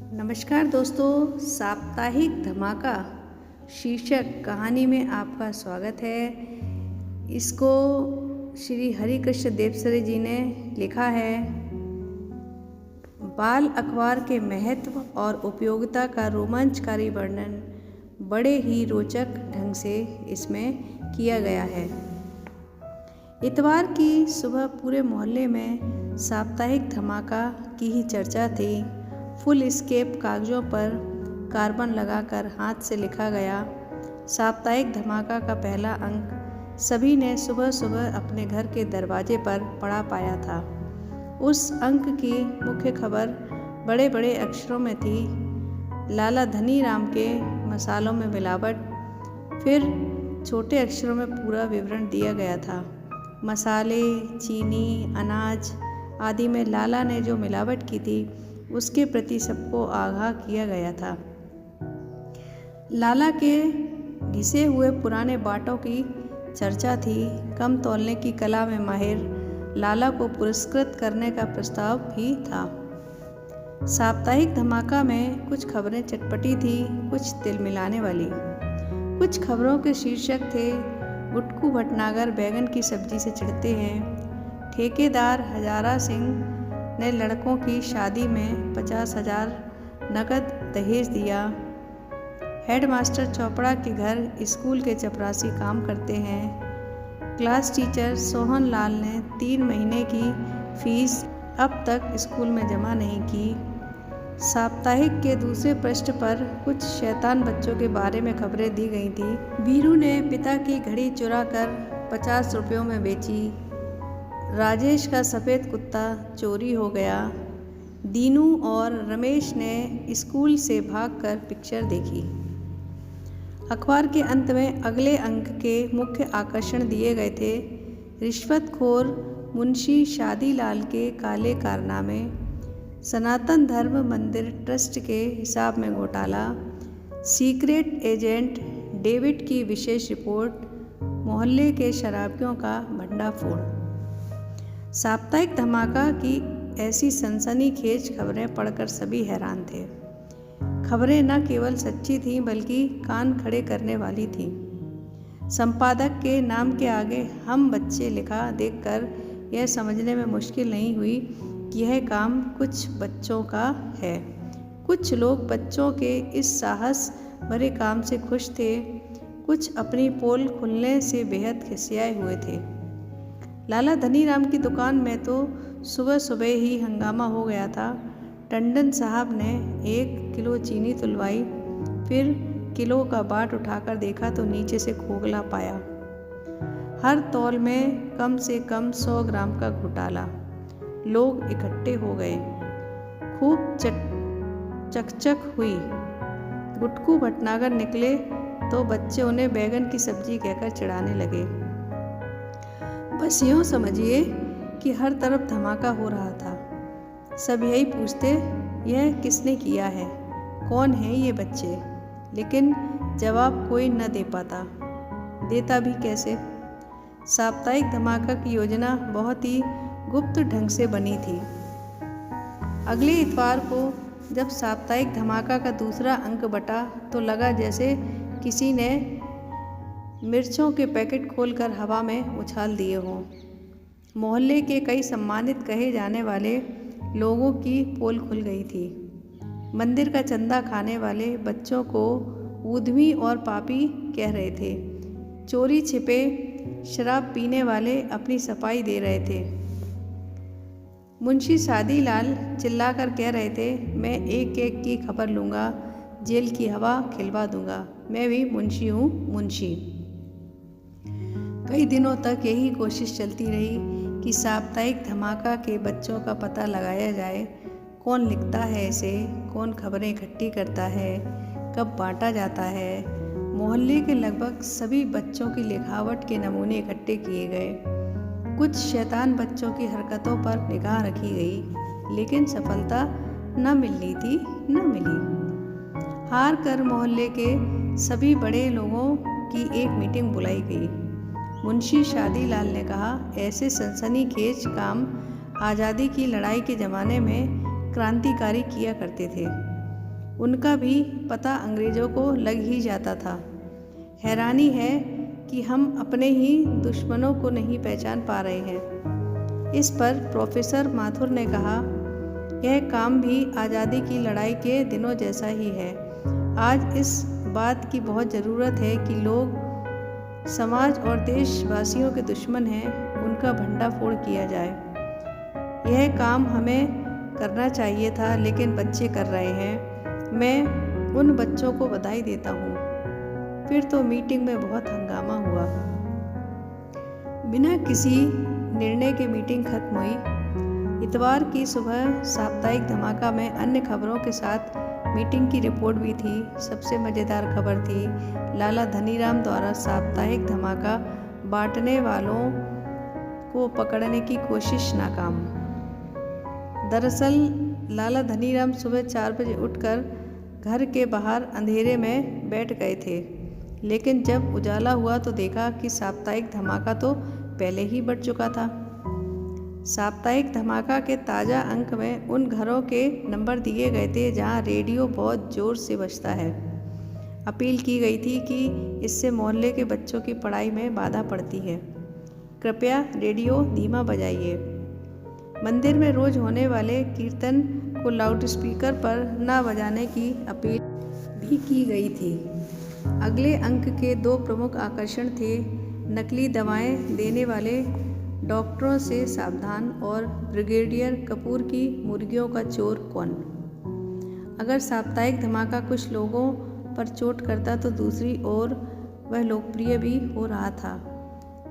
नमस्कार दोस्तों, साप्ताहिक धमाका शीर्षक कहानी में आपका स्वागत है। इसको श्री हरिकृष्ण देवसरे जी ने लिखा है। बाल अखबार के महत्व और उपयोगिता का रोमांचकारी वर्णन बड़े ही रोचक ढंग से इसमें किया गया है। इतवार की सुबह पूरे मोहल्ले में साप्ताहिक धमाका की ही चर्चा थी। फुल स्केप कागजों पर कार्बन लगाकर हाथ से लिखा गया साप्ताहिक धमाका का पहला अंक सभी ने सुबह सुबह अपने घर के दरवाजे पर पढ़ा पाया था। उस अंक की मुख्य खबर बड़े बड़े अक्षरों में थी, लाला धनीराम के मसालों में मिलावट। फिर छोटे अक्षरों में पूरा विवरण दिया गया था। मसाले, चीनी, अनाज आदि में लाला ने जो मिलावट की थी उसके प्रति सबको आगाह किया गया था। लाला के घिसे हुए पुराने बाटों की चर्चा थी। कम तौलने की कला में माहिर लाला को पुरस्कृत करने का प्रस्ताव भी था। साप्ताहिक धमाका में कुछ खबरें चटपटी थी, कुछ तिल मिलाने वाली। कुछ खबरों के शीर्षक थे, गुटकू भटनागर बैगन की सब्जी से चिढ़ते हैं, ठेकेदार हजारा सिंह ने लड़कों की शादी में 50,000 नकद दहेज दिया, हेडमास्टर चोपड़ा के घर स्कूल के चपरासी काम करते हैं, क्लास टीचर सोहन लाल ने 3 महीने की फीस अब तक स्कूल में जमा नहीं की। साप्ताहिक के दूसरे पृष्ठ पर कुछ शैतान बच्चों के बारे में खबरें दी गई थी। वीरू ने पिता की घड़ी चुरा कर 50 रुपयों में बेची, राजेश का सफ़ेद कुत्ता चोरी हो गया, दीनू और रमेश ने स्कूल से भागकर पिक्चर देखी। अखबार के अंत में अगले अंक के मुख्य आकर्षण दिए गए थे। रिश्वतखोर मुंशी शादीलाल के काले कारनामे, सनातन धर्म मंदिर ट्रस्ट के हिसाब में घोटाला, सीक्रेट एजेंट डेविड की विशेष रिपोर्ट, मोहल्ले के शराबियों का भंडाफोड़। साप्ताहिक धमाका की ऐसी सनसनीखेज खबरें पढ़कर सभी हैरान थे। खबरें न केवल सच्ची थीं बल्कि कान खड़े करने वाली थीं। संपादक के नाम के आगे हम बच्चे लिखा देखकर यह समझने में मुश्किल नहीं हुई कि यह काम कुछ बच्चों का है। कुछ लोग बच्चों के इस साहस भरे काम से खुश थे, कुछ अपनी पोल खुलने से बेहद खिसियाए हुए थे। लाला धनीराम की दुकान में तो सुबह सुबह ही हंगामा हो गया था। टंडन साहब ने 1 किलो चीनी तुलवाई, फिर किलो का बाट उठाकर देखा तो नीचे से खोखला पाया। हर तौल में कम से कम 100 ग्राम का घोटाला। लोग इकट्ठे हो गए, खूब चकचक हुई। गुटकू भटनागर निकले तो बच्चे उन्हें बैगन की सब्जी कहकर चिढ़ाने लगे। बस यूँ समझिए कि हर तरफ धमाका हो रहा था। सब यही पूछते, यह किसने किया है, कौन है ये बच्चे, लेकिन जवाब कोई न दे पाता। देता भी कैसे। साप्ताहिक धमाका की योजना बहुत ही गुप्त ढंग से बनी थी। अगले इतवार को जब साप्ताहिक धमाका का दूसरा अंक बटा तो लगा जैसे किसी ने मिर्चों के पैकेट खोलकर हवा में उछाल दिए हों। मोहल्ले के कई सम्मानित कहे जाने वाले लोगों की पोल खुल गई थी। मंदिर का चंदा खाने वाले बच्चों को ऊधमी और पापी कह रहे थे। चोरी छिपे शराब पीने वाले अपनी सफाई दे रहे थे। मुंशी शादीलाल चिल्लाकर कह रहे थे, मैं एक एक की खबर लूँगा, जेल की हवा खिलवा दूँगा, मैं भी मुंशी हूँ मुंशी। कई दिनों तक यही कोशिश चलती रही कि साप्ताहिक धमाका के बच्चों का पता लगाया जाए। कौन लिखता है इसे, कौन खबरें इकट्ठी करता है, कब बांटा जाता है। मोहल्ले के लगभग सभी बच्चों की लिखावट के नमूने इकट्ठे किए गए। कुछ शैतान बच्चों की हरकतों पर निगाह रखी गई, लेकिन सफलता न मिलनी थी न मिली। हार कर मोहल्ले के सभी बड़े लोगों की एक मीटिंग बुलाई गई। मुंशी शादीलाल ने कहा, ऐसे सनसनीखेज काम आज़ादी की लड़ाई के ज़माने में क्रांतिकारी किया करते थे। उनका भी पता अंग्रेज़ों को लग ही जाता था। हैरानी है कि हम अपने ही दुश्मनों को नहीं पहचान पा रहे हैं। इस पर प्रोफेसर माथुर ने कहा, यह काम भी आज़ादी की लड़ाई के दिनों जैसा ही है। आज इस बात की बहुत ज़रूरत है कि लोग समाज और देशवासियों के दुश्मन हैं, उनका भंडाफोड़ किया जाए। यह काम हमें करना चाहिए था, लेकिन बच्चे कर रहे हैं। मैं उन बच्चों को बधाई देता हूँ। फिर तो मीटिंग में बहुत हंगामा हुआ। बिना किसी निर्णय के मीटिंग खत्म हुई। इतवार की सुबह साप्ताहिक धमाका में अन्य खबरों के साथ मीटिंग की रिपोर्ट भी थी। सबसे मज़ेदार खबर थी लाला धनीराम द्वारा साप्ताहिक धमाका बांटने वालों को पकड़ने की कोशिश नाकाम। दरअसल लाला धनीराम सुबह 4 बजे उठकर घर के बाहर अंधेरे में बैठ गए थे, लेकिन जब उजाला हुआ तो देखा कि साप्ताहिक धमाका तो पहले ही बढ़ चुका था। साप्ताहिक धमाका के ताज़ा अंक में उन घरों के नंबर दिए गए थे जहां रेडियो बहुत ज़ोर से बजता है। अपील की गई थी कि इससे मोहल्ले के बच्चों की पढ़ाई में बाधा पड़ती है। कृपया रेडियो धीमा बजाइए। मंदिर में रोज़ होने वाले कीर्तन को लाउडस्पीकर पर न बजाने की अपील भी की गई थी। अगले अंक के 2 प्रमुख आकर्षण थे नकली दवाएं देने वाले डॉक्टरों से सावधान और ब्रिगेडियर कपूर की मुर्गियों का चोर कौन। अगर साप्ताहिक धमाका कुछ लोगों पर चोट करता तो दूसरी ओर वह लोकप्रिय भी हो रहा था।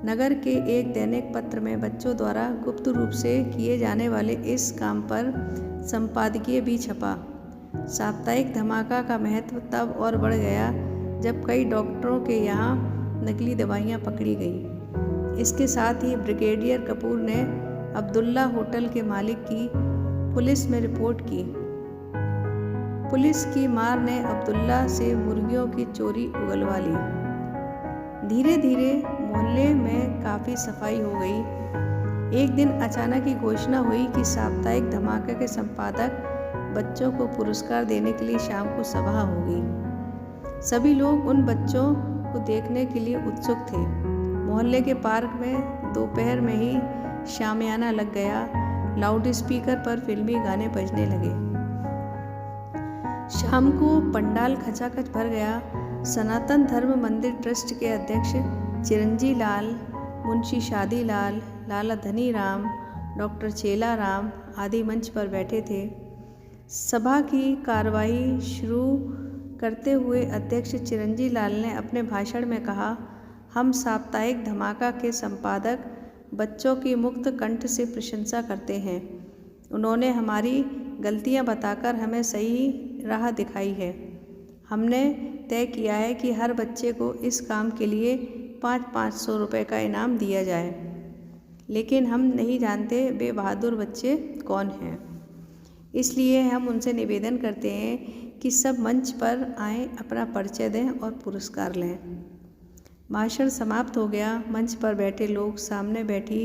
नगर के एक दैनिक पत्र में बच्चों द्वारा गुप्त रूप से किए जाने वाले इस काम पर संपादकीय भी छपा। साप्ताहिक धमाका का महत्व तब और बढ़ गया जब कई डॉक्टरों के यहाँ नकली दवाइयाँ पकड़ी गईं। इसके साथ ही ब्रिगेडियर कपूर ने अब्दुल्ला होटल के मालिक की पुलिस में रिपोर्ट की। पुलिस की मार ने अब्दुल्ला से मुर्गियों की चोरी उगलवा ली। धीरे धीरे मोहल्ले में काफ़ी सफाई हो गई। एक दिन अचानक ही घोषणा हुई कि साप्ताहिक धमाके के संपादक बच्चों को पुरस्कार देने के लिए शाम को सभा होगी। सभी लोग उन बच्चों को देखने के लिए उत्सुक थे। मोहल्ले के पार्क में दोपहर में ही शामियाना लग गया। लाउडस्पीकर पर फिल्मी गाने बजने लगे। शाम को पंडाल खचाखच भर गया। सनातन धर्म मंदिर ट्रस्ट के अध्यक्ष चिरंजी लाल, मुंशी शादी लाल, लाला धनीराम, डॉक्टर चेला राम आदि मंच पर बैठे थे। सभा की कार्रवाई शुरू करते हुए अध्यक्ष चिरंजी लाल ने अपने भाषण में कहा, हम साप्ताहिक धमाका के संपादक बच्चों की मुक्त कंठ से प्रशंसा करते हैं। उन्होंने हमारी गलतियां बताकर हमें सही राह दिखाई है। हमने तय किया है कि हर बच्चे को इस काम के लिए 500 रुपये का इनाम दिया जाए, लेकिन हम नहीं जानते वे बहादुर बच्चे कौन हैं। इसलिए हम उनसे निवेदन करते हैं कि सब मंच पर आएं, अपना परिचय दें और पुरस्कार लें। भाषण समाप्त हो गया। मंच पर बैठे लोग सामने बैठी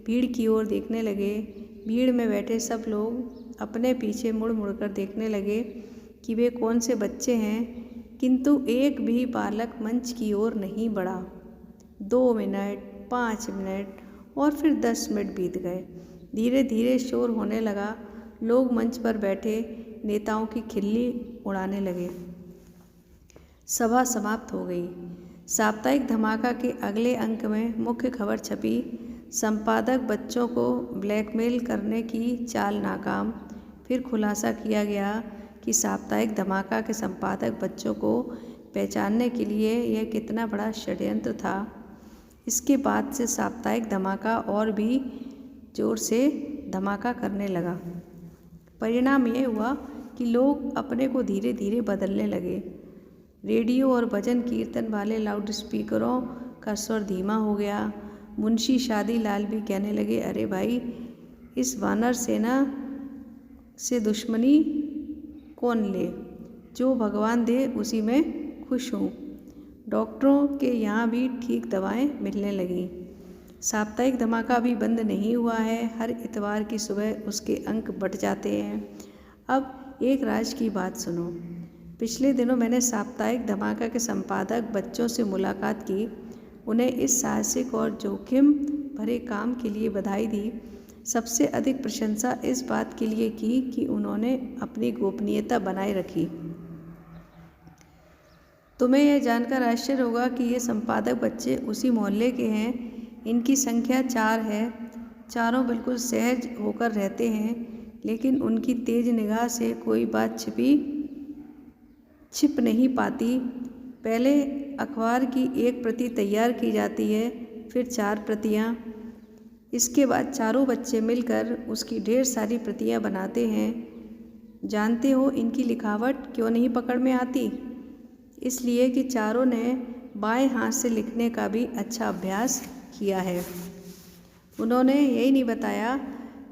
भीड़ की ओर देखने लगे। भीड़ में बैठे सब लोग अपने पीछे मुड़ मुड़कर देखने लगे कि वे कौन से बच्चे हैं, किंतु एक भी बालक मंच की ओर नहीं बढ़ा। 2 मिनट, 5 मिनट और फिर 10 मिनट बीत गए। धीरे धीरे शोर होने लगा। लोग मंच पर बैठे नेताओं की खिल्ली उड़ाने लगे। सभा समाप्त हो गई। साप्ताहिक धमाका के अगले अंक में मुख्य खबर छपी, संपादक बच्चों को ब्लैकमेल करने की चाल नाकाम। फिर खुलासा किया गया कि साप्ताहिक धमाका के संपादक बच्चों को पहचानने के लिए यह कितना बड़ा षड्यंत्र था। इसके बाद से साप्ताहिक धमाका और भी जोर से धमाका करने लगा। परिणाम यह हुआ कि लोग अपने को धीरे धीरे बदलने लगे। रेडियो और भजन कीर्तन वाले लाउडस्पीकरों का स्वर धीमा हो गया। मुंशी शादी लाल भी कहने लगे, अरे भाई, इस वानर सेना से दुश्मनी कौन ले, जो भगवान दे उसी में खुश हूँ। डॉक्टरों के यहाँ भी ठीक दवाएं मिलने लगीं। साप्ताहिक धमाका भी बंद नहीं हुआ है। हर इतवार की सुबह उसके अंक बढ़ जाते हैं। अब एक राज की बात सुनो। पिछले दिनों मैंने साप्ताहिक धमाका के संपादक बच्चों से मुलाकात की। उन्हें इस साहसिक और जोखिम भरे काम के लिए बधाई दी। सबसे अधिक प्रशंसा इस बात के लिए की कि उन्होंने अपनी गोपनीयता बनाए रखी। तुम्हें यह जानकर आश्चर्य होगा कि ये संपादक बच्चे उसी मोहल्ले के हैं। इनकी संख्या 4 है। चारों बिल्कुल सहज होकर रहते हैं, लेकिन उनकी तेज निगाह से कोई बात छिप नहीं पाती। पहले अखबार की एक प्रति तैयार की जाती है, फिर 4 प्रतियां। इसके बाद चारों बच्चे मिलकर उसकी ढेर सारी प्रतियां बनाते हैं। जानते हो इनकी लिखावट क्यों नहीं पकड़ में आती? इसलिए कि चारों ने बाएं हाथ से लिखने का भी अच्छा अभ्यास किया है। उन्होंने यही नहीं बताया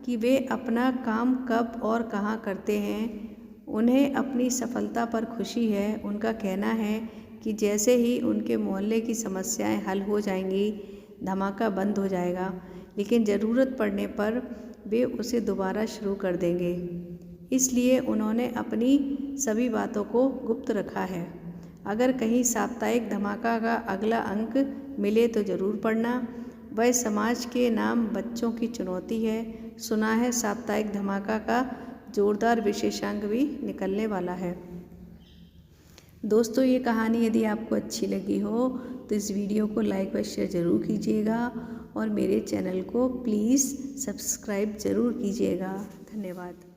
कि वे अपना काम कब और कहाँ करते हैं। उन्हें अपनी सफलता पर खुशी है। उनका कहना है कि जैसे ही उनके मोहल्ले की समस्याएं हल हो जाएंगी, धमाका बंद हो जाएगा, लेकिन ज़रूरत पड़ने पर वे उसे दोबारा शुरू कर देंगे। इसलिए उन्होंने अपनी सभी बातों को गुप्त रखा है। अगर कहीं साप्ताहिक धमाका का अगला अंक मिले तो ज़रूर पढ़ना। वह समाज के नाम बच्चों की चुनौती है। सुना है साप्ताहिक धमाका का जोरदार विशेषांक भी निकलने वाला है। दोस्तों, ये कहानी यदि आपको अच्छी लगी हो तो इस वीडियो को लाइक व शेयर ज़रूर कीजिएगा और मेरे चैनल को प्लीज़ सब्सक्राइब ज़रूर कीजिएगा। धन्यवाद।